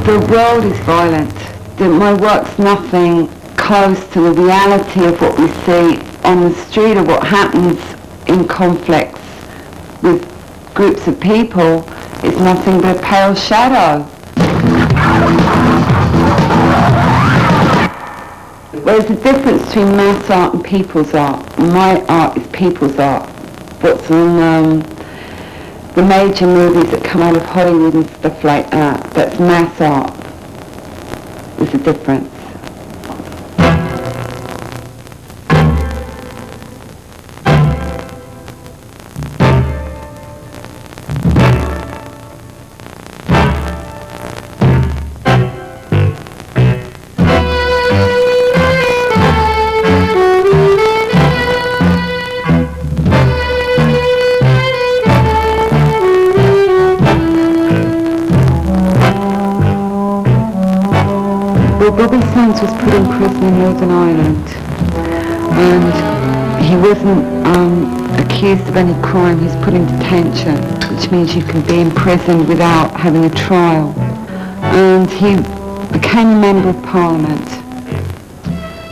The world is violent. My work's nothing close to the reality of what we see on the street or what happens in conflicts with groups of people. It's nothing but a pale shadow. There's a difference between mass art and people's art. My art is people's art. What's on the major movies that come out of Hollywood and stuff like that, that's mass art. There's a difference. Was put in prison in Northern Ireland, and he wasn't accused of any crime. He's put in detention, which means you can be in prison without having a trial. And he became a member of Parliament,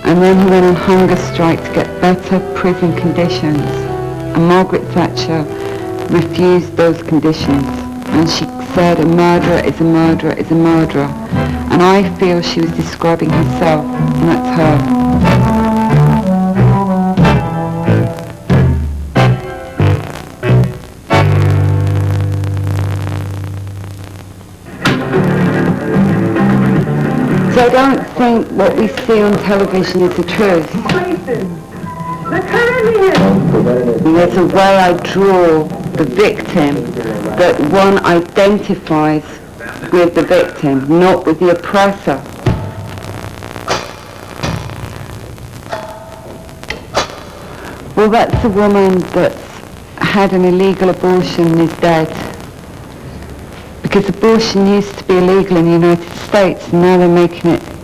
and then he went on hunger strike to get better prison conditions, and Margaret Thatcher refused those conditions, and she said a murderer is a murderer is a murderer. And I feel she was describing herself, and that's her. So I don't think what we see on television is the truth. There's a way I draw the victim that one identifies with the victim, not with the oppressor. Well, that's a woman that's had an illegal abortion and is dead. Because abortion used to be illegal in the United States, and now they're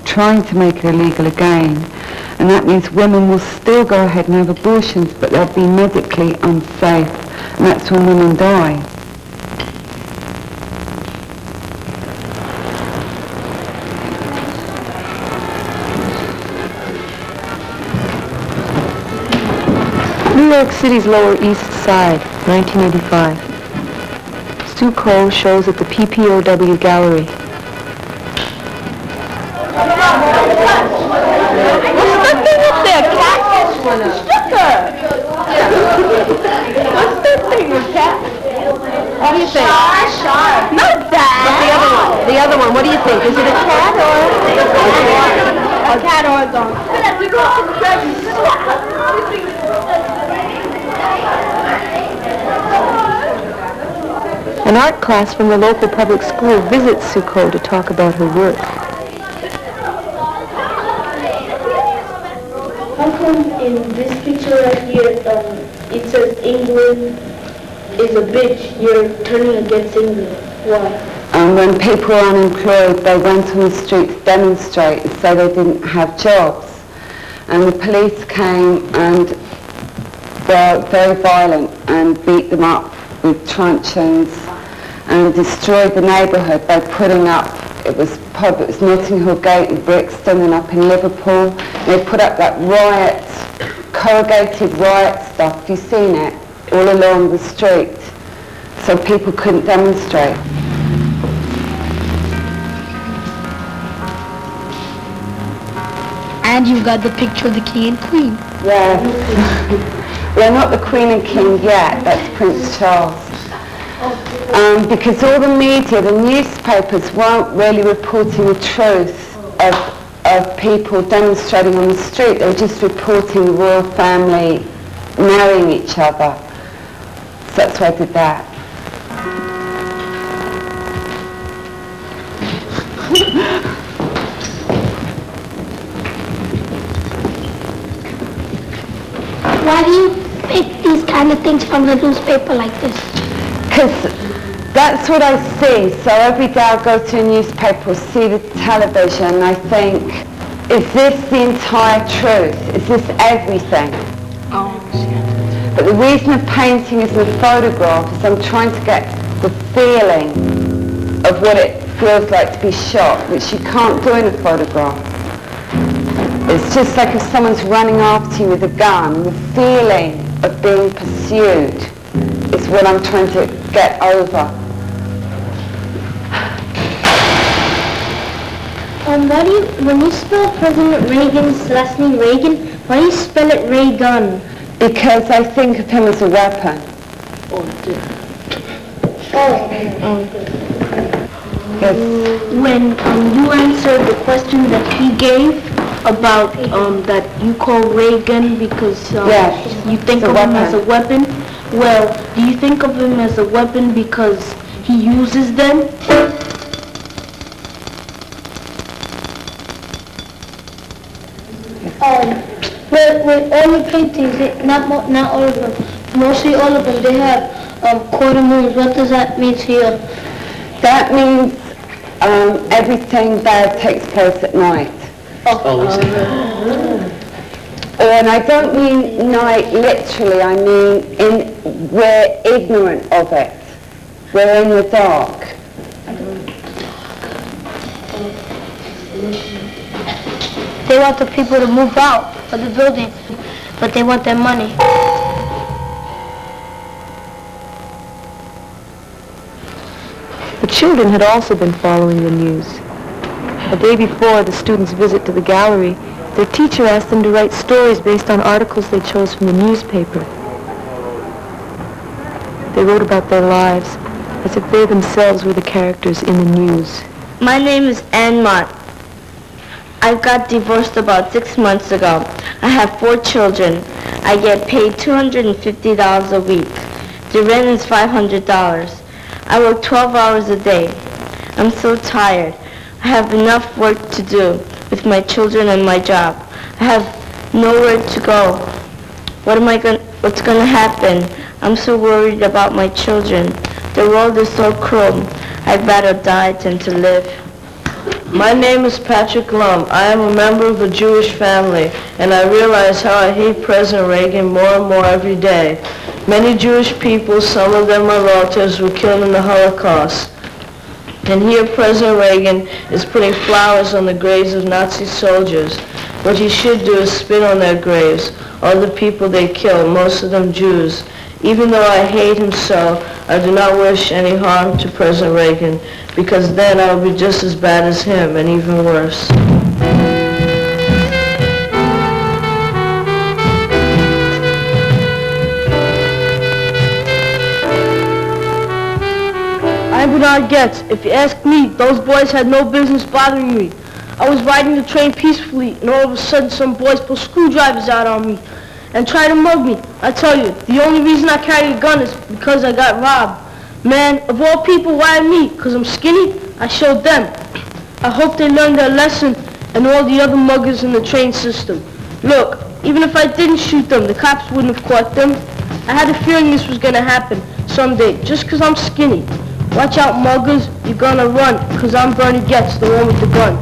trying to make it illegal again. And that means women will still go ahead and have abortions, but they'll be medically unsafe. And that's when women die. New York City's Lower East Side, 1985. Sue Coe shows at the PPOW Gallery. What's that thing up there, cat? Sticker! What's that thing, a cat? What do you think? Shark. Not that! But the other one, what do you think? Is it a cat or? A cat or a dog? An art class from the local public school visits Sue Coe to talk about her work. How come in this picture right here, it says England is a bitch, you're turning against England? Why? And when people were unemployed, they went on the street to demonstrate and say they didn't have jobs. And the police came and were very violent and beat them up with truncheons and destroyed the neighbourhood by putting up, it was Notting Hill Gate in Brixton and up in Liverpool. They put up that riot, corrugated riot stuff, have you seen it? All along the street, so people couldn't demonstrate. And you've got the picture of the king and queen. Yeah. Well, not the Queen and King yet, that's Prince Charles. Because all the media, the newspapers weren't really reporting the truth of people demonstrating on the street. They were just reporting the royal family marrying each other. So that's why I did that. Why do you pick these kind of things from the newspaper like this? Because that's what I see. So every day I go to a newspaper or see the television and I think, is this the entire truth? Is this everything? Oh, But the reason of painting is a photograph is I'm trying to get the feeling of what it feels like to be shot, which you can't do in a photograph. It's just like if someone's running after you with a gun, the feeling of being pursued is what I'm trying to get over. When you spell President Reagan's last name Reagan, why do you spell it Reagan? Because I think of him as a weapon. Yes. When you answered the question that he gave about that you call Reagan because Yes, you think it's a of him weapon. as a weapon, well, do you think of him as a weapon because he uses them? With all the paintings, not all of them, mostly all of them, they have quarter moons. What does that mean to you? That means everything bad takes place at night. And I don't mean night literally, I mean we're ignorant of it. We're in the dark. They want the people to move out of the building, but they want their money. The children had also been following the news. A day before the students' visit to the gallery, their teacher asked them to write stories based on articles they chose from the newspaper. They wrote about their lives as if they themselves were the characters in the news. My name is Ann Mott. I got divorced about 6 months ago. I have 4 children. I get paid $250 a week. The rent is $500. I work 12 hours a day. I'm so tired. I have enough work to do with my children and my job. I have nowhere to go. What's going to happen? I'm so worried about my children. The world is so cruel. I'd rather die than to live. My name is Patrick Lum. I am a member of a Jewish family, and I realize how I hate President Reagan more and more every day. Many Jewish people, some of them my relatives, were killed in the Holocaust. And here President Reagan is putting flowers on the graves of Nazi soldiers. What he should do is spit on their graves, all the people they killed, most of them Jews. Even though I hate him so, I do not wish any harm to President Reagan, because then I will be just as bad as him and even worse. I'm Bernard Getz. If you ask me, those boys had no business bothering me. I was riding the train peacefully, and all of a sudden some boys pulled screwdrivers out on me and tried to mug me. I tell you, the only reason I carry a gun is because I got robbed. Man, of all people, why me? Because I'm skinny? I showed them. I hope they learned their lesson and all the other muggers in the train system. Look, even if I didn't shoot them, the cops wouldn't have caught them. I had a feeling this was going to happen someday, just because I'm skinny. Watch out, muggers. You're going to run, because I'm Bernie Getz, the one with the gun.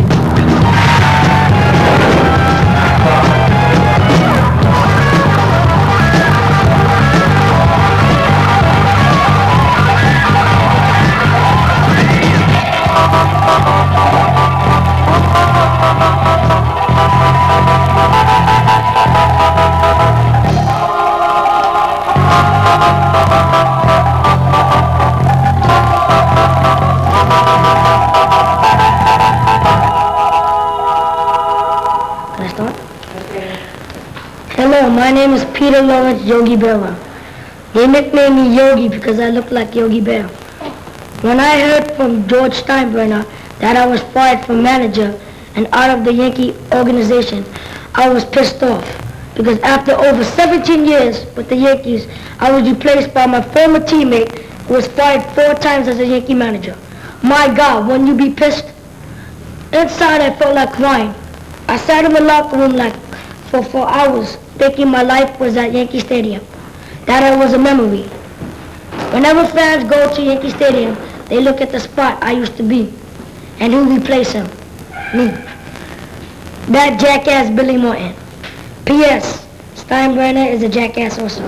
Hello, my name is Peter Lawrence Yogi Berra. They nicknamed me Yogi because I look like Yogi Bear. When I heard from George Steinbrenner that I was fired from manager and out of the Yankee organization, I was pissed off. Because after over 17 years with the Yankees, I was replaced by my former teammate who was fired 4 times as a Yankee manager. My God, wouldn't you be pissed? Inside, I felt like crying. I sat in the locker room for 4 hours, thinking my life was at Yankee Stadium, that I was a memory. Whenever fans go to Yankee Stadium, they look at the spot I used to be, and who replaced him? Me. That jackass Billy Morton. P.S. Steinbrenner is a jackass also.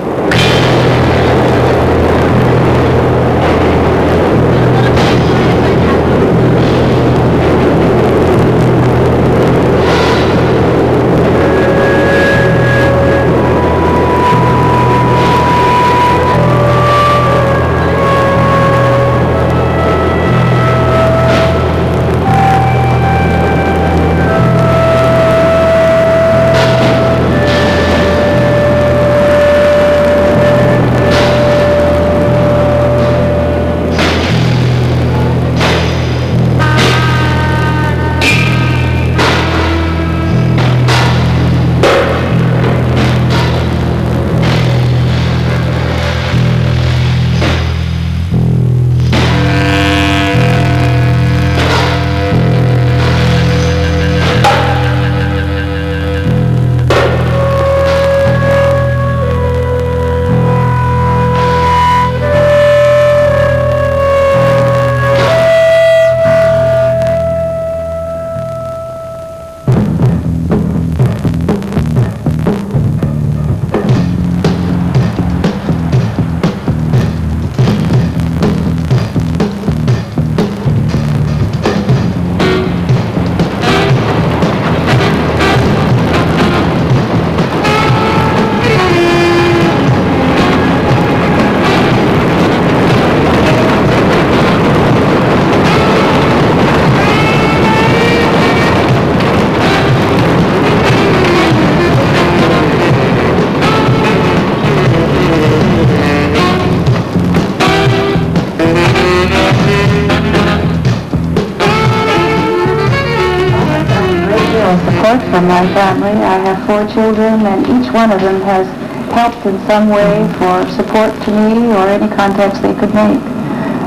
support from my family. I have 4 children, and each one of them has helped in some way for support to me or any contacts they could make.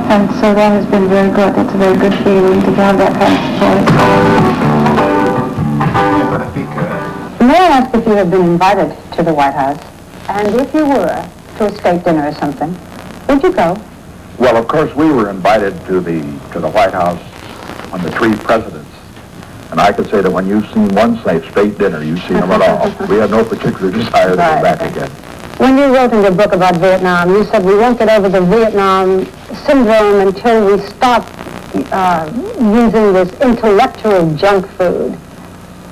And so that has been very good. It's a very good feeling to have that kind of support. May I ask if you have been invited to the White House? And if you were, to a state dinner or something, would you go? Well, of course, we were invited to the White House on the 3 presidents. And I could say that when you've seen one state dinner, you've seen them at all. We have no particular desire to go back again. When you wrote in your book about Vietnam, you said we won't get over the Vietnam syndrome until we stop using this intellectual junk food.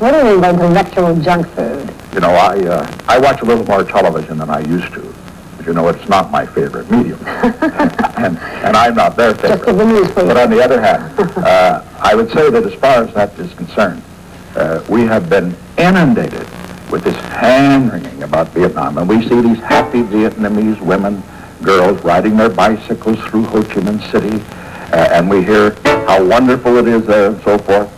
What do you mean by intellectual junk food? You know, I watch a little more television than I used to. But you know, it's not my favorite medium. and I'm not their favorite. Just the news, please. But on the other hand, I would say that as far as that is concerned, we have been inundated with this hand-wringing about Vietnam. And we see these happy Vietnamese women, girls, riding their bicycles through Ho Chi Minh City. And we hear how wonderful it is there and so forth.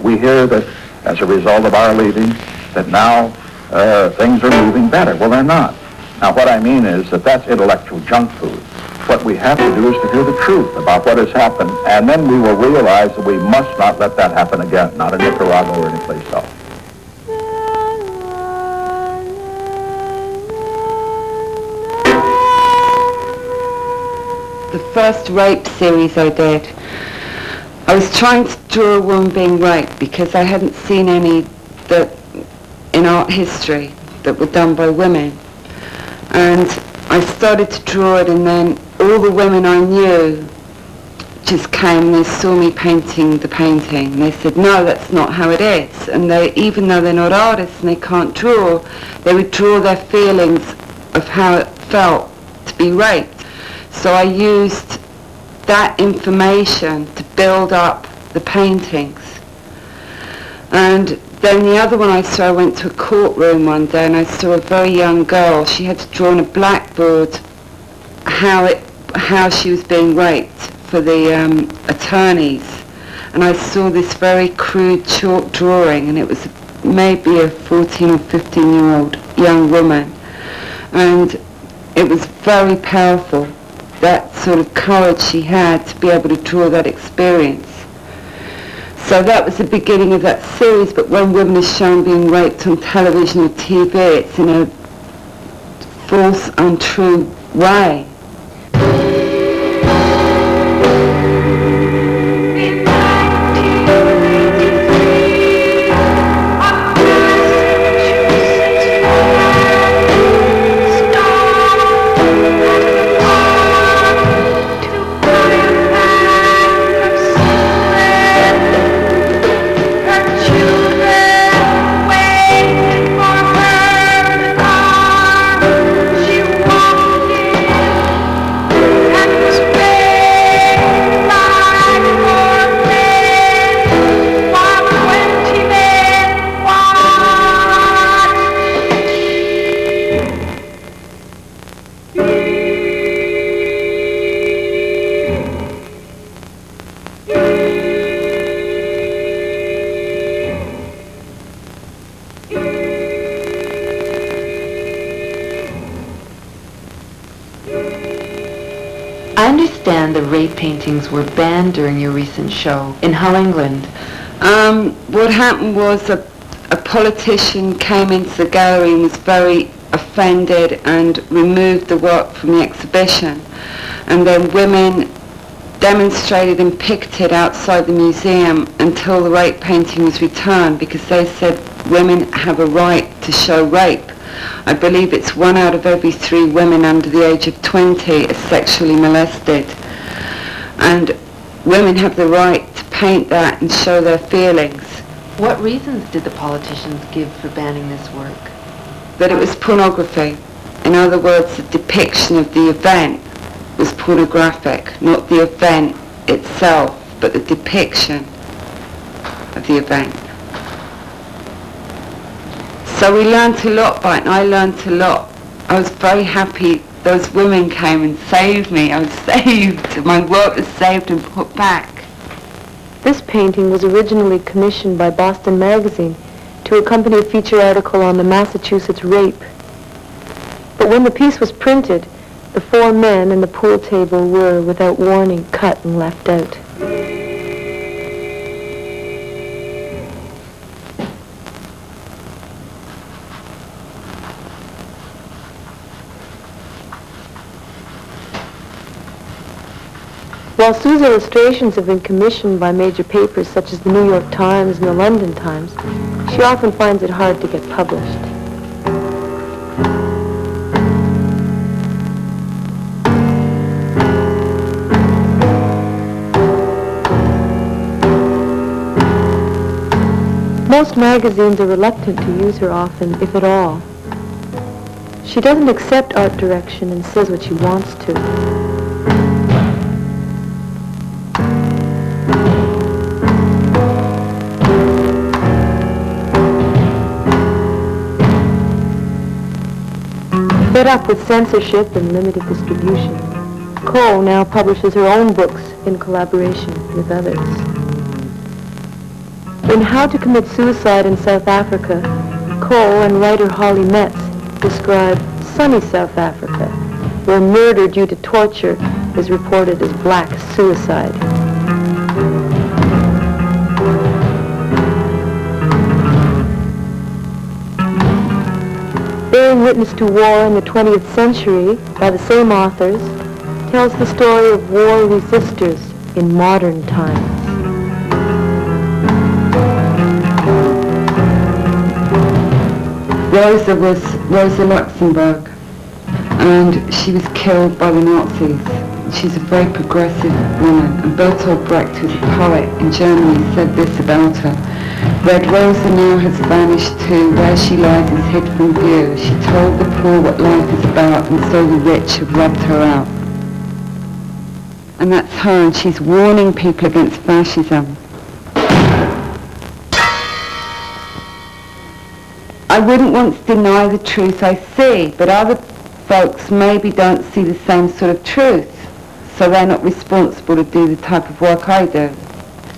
We hear that as a result of our leaving, that now things are moving better. Well, they're not. Now, what I mean is that that's intellectual junk food. What we have to do is to hear the truth about what has happened, and then we will realize that we must not let that happen again, not in Nicaragua or anyplace else. The first rape series I did, I was trying to draw a woman being raped because I hadn't seen any that in art history that were done by women. And I started to draw it, and then all the women I knew just came and they saw me painting the painting. And they said, no, that's not how it is. And they, even though they're not artists and they can't draw, they would draw their feelings of how it felt to be raped. So I used that information to build up the paintings. And then the other one I saw, I went to a courtroom one day and I saw a very young girl. She had to draw on a blackboard how she was being raped for the attorneys. And I saw this very crude chalk drawing, and it was maybe a 14 or 15-year-old young woman. And it was very powerful, that sort of courage she had to be able to draw that experience. So that was the beginning of that series, but when women are shown being raped on television or TV, it's in a false, untrue way. The rape paintings were banned during your recent show in Hull, England. What happened was a politician came into the gallery and was very offended and removed the work from the exhibition. And then women demonstrated and picketed outside the museum until the rape painting was returned, because they said women have a right to show rape. I believe it's 1 out of every 3 women under the age of 20 is sexually molested. And women have the right to paint that and show their feelings. What reasons did the politicians give for banning this work? That it was pornography. In other words, the depiction of the event was pornographic, not the event itself, but the depiction of the event. So we learned a lot by it, and I learned a lot. I was very happy those women came and saved me. I was saved. My work was saved and put back. This painting was originally commissioned by Boston Magazine to to accompany a feature article on the Massachusetts rape. But when the piece was printed, the 4 men and the pool table were, without warning, cut and left out. While Sue's illustrations have been commissioned by major papers such as the New York Times and the London Times, she often finds it hard to get published. Most magazines are reluctant to use her often, if at all. She doesn't accept art direction and says what she wants to. Fed up with censorship and limited distribution, Coe now publishes her own books in collaboration with others. In How to Commit Suicide in South Africa, Coe and writer Holly Metz describe sunny South Africa, where murder due to torture is reported as black suicide. Bearing Witness to War in the 20th Century, by the same authors, tells the story of war resistors in modern times. Rosa was Rosa Luxemburg, and she was killed by the Nazis. She's a very progressive woman, and Bertolt Brecht, who's a poet in Germany, said this about her. Red Rosa now has vanished too, where she lies is hid from view. She told the poor what life is about, and so the rich have rubbed her out. And that's her, and she's warning people against fascism. I wouldn't want to deny the truth I see, but other folks maybe don't see the same sort of truth, so they're not responsible to do the type of work I do.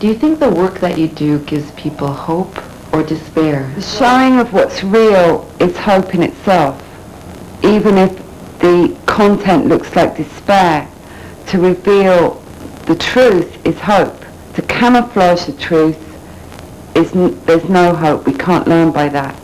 Do you think the work that you do gives people hope or despair? The showing of what's real is hope in itself, even if the content looks like despair. To reveal the truth is hope. To camouflage the truth there's no hope. We can't learn by that.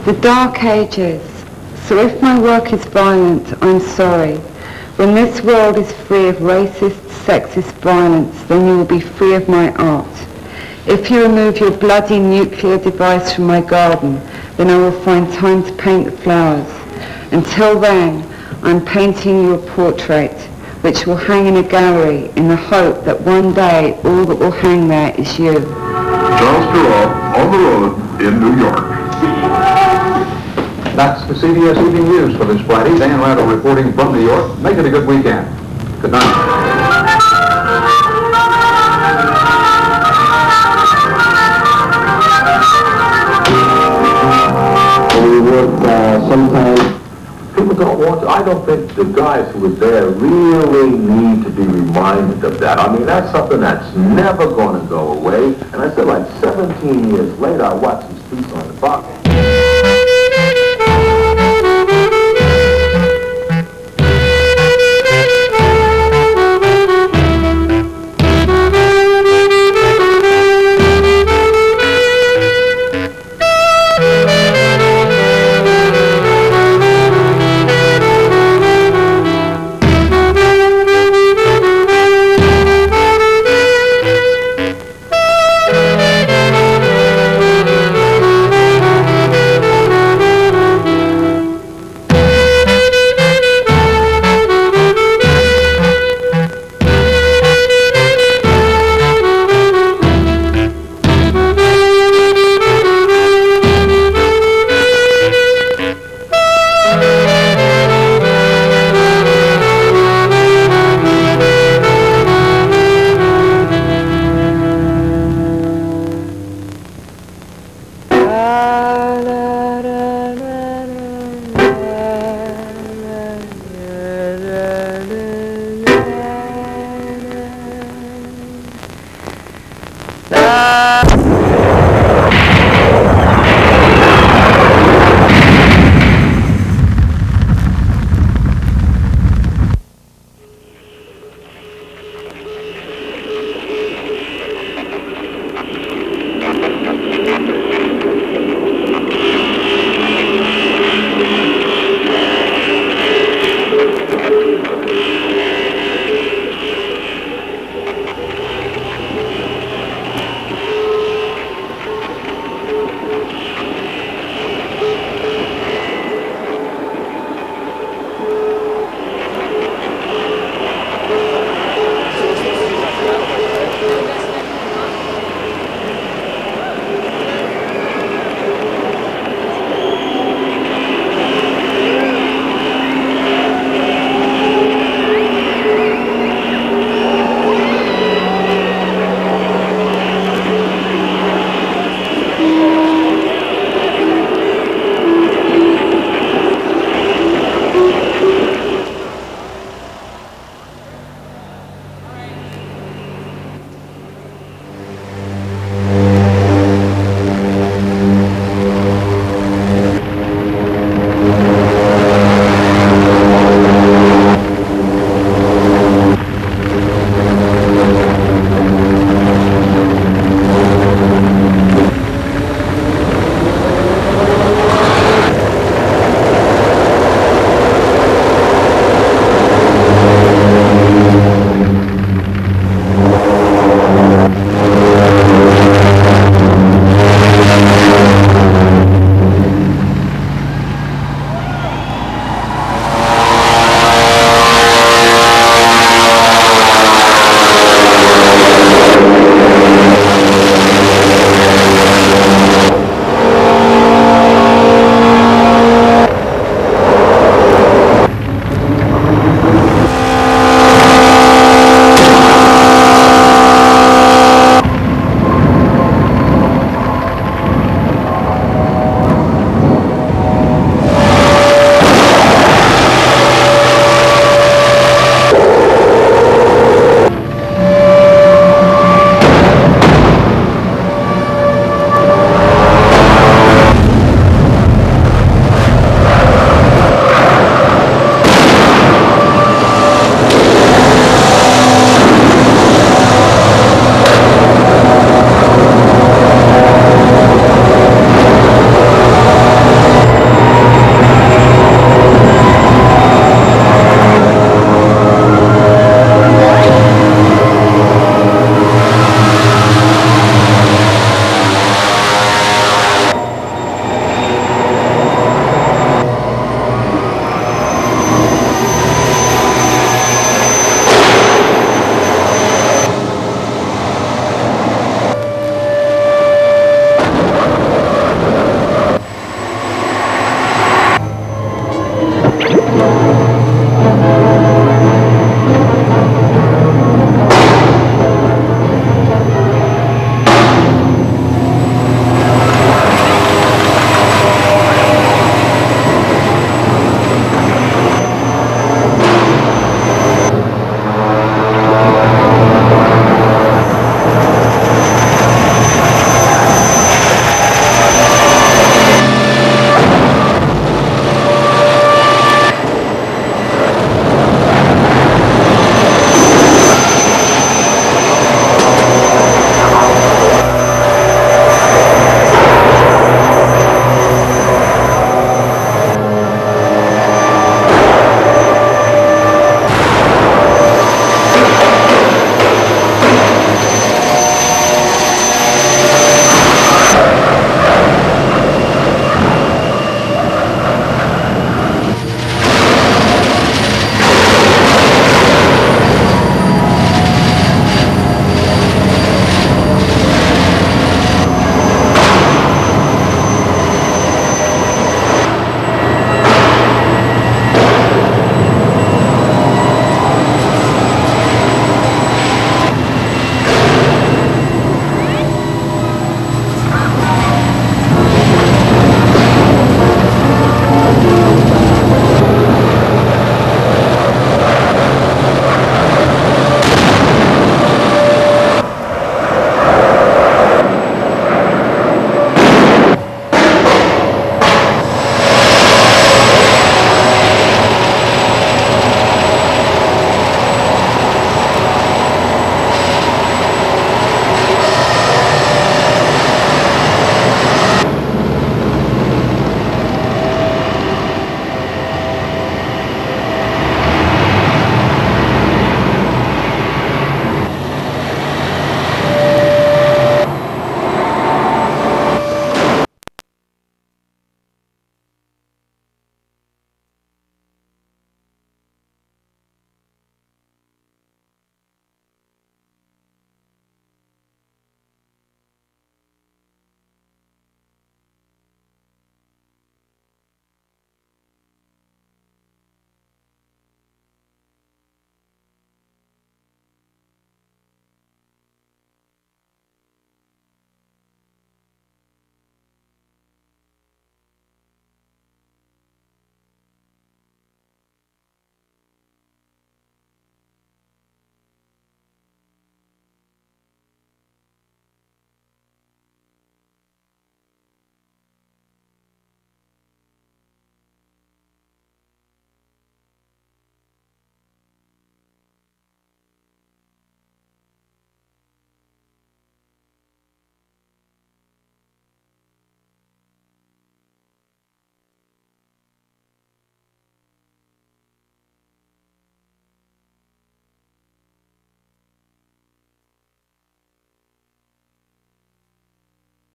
The Dark Ages. So if my work is violent, I'm sorry. When this world is free of racist, sexist violence, then you will be free of my art. If you remove your bloody nuclear device from my garden, then I will find time to paint the flowers. Until then, I'm painting you a portrait, which will hang in a gallery in the hope that one day all that will hang there is you. Charles Perrault, on the road in New York. That's the CBS Evening News for this Friday. Dan Rattle reporting from New York. Make it a good weekend. Good night. Sometimes people don't want to. I don't think the guys who were there really need to be reminded of that. I mean, that's something that's never going to go away. And I said, like 17 years later, I watched these streets on the box.